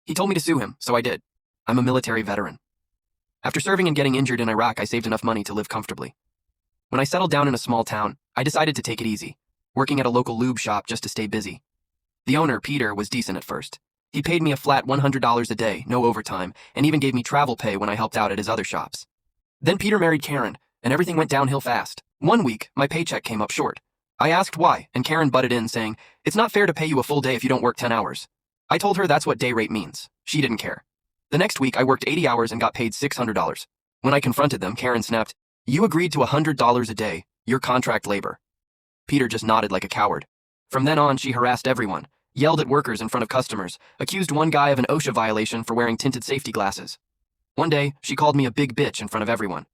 He told me to sue him, so I did. I'm a military veteran. After serving and getting injured in Iraq, I saved enough money to live comfortably. When I settled down in a small town, I decided to take it easy, working at a local lube shop just to stay busy. The owner, Peter, was decent at first. He paid me a flat $100 a day, no overtime, and even gave me travel pay when I helped out at his other shops. Then Peter married Karen, and everything went downhill fast. One week, my paycheck came up short. I asked why, and Karen butted in, saying, "It's not fair to pay you a full day if you don't work 10 hours. I told her that's what day rate means. She didn't care. The next week, I worked 80 hours and got paid $600. When I confronted them, Karen snapped, "You agreed to $100 a day. You're contract labor." Peter just nodded like a coward. From then on, she harassed everyone, yelled at workers in front of customers, accused one guy of an OSHA violation for wearing tinted safety glasses. One day, she called me a big bitch in front of everyone.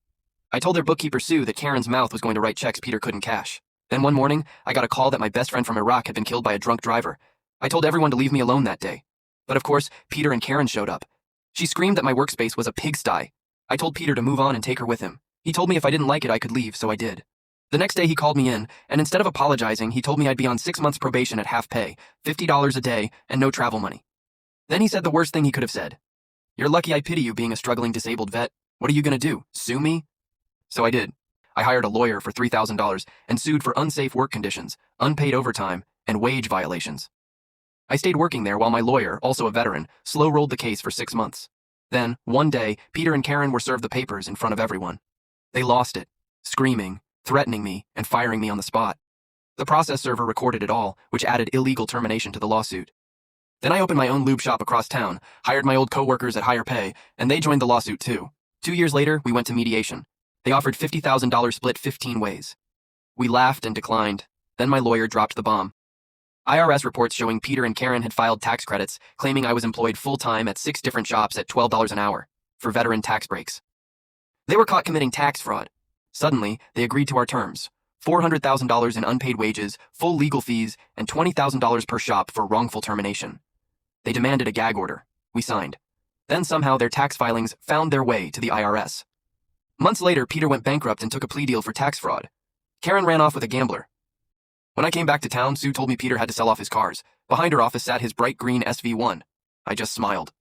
I told their bookkeeper Sue that Karen's mouth was going to write checks Peter couldn't cash. Then one morning, I got a call that my best friend from Iraq had been killed by a drunk driver. I told everyone to leave me alone that day. But of course, Peter and Karen showed up. She screamed that my workspace was a pigsty. I told Peter to move on and take her with him. He told me if I didn't like it, I could leave, so I did. The next day he called me in, and instead of apologizing, he told me I'd be on 6 months probation at half pay, $50 a day, and no travel money. Then he said the worst thing he could have said. "You're lucky I pity you being a struggling disabled vet. What are you gonna do, sue me?" So I did. I hired a lawyer for $3,000 and sued for unsafe work conditions, unpaid overtime, and wage violations. I stayed working there while my lawyer, also a veteran, slow-rolled the case for 6 months. Then, one day, Peter and Karen were served the papers in front of everyone. They lost it, screaming, threatening me, and firing me on the spot. The process server recorded it all, which added illegal termination to the lawsuit. Then I opened my own lube shop across town, hired my old coworkers at higher pay, and they joined the lawsuit too. 2 years later, we went to mediation. They offered $50,000 split 15 ways. We laughed and declined. Then my lawyer dropped the bomb. IRS reports showing Peter and Karen had filed tax credits, claiming I was employed full-time at 6 different shops at $12 an hour for veteran tax breaks. They were caught committing tax fraud. Suddenly, they agreed to our terms: $400,000 in unpaid wages, full legal fees, and $20,000 per shop for wrongful termination. They demanded a gag order. We signed. Then somehow their tax filings found their way to the IRS. Months later, Peter went bankrupt and took a plea deal for tax fraud. Karen ran off with a gambler. When I came back to town, Sue told me Peter had to sell off his cars. Behind her office sat his bright green SV1. I just smiled.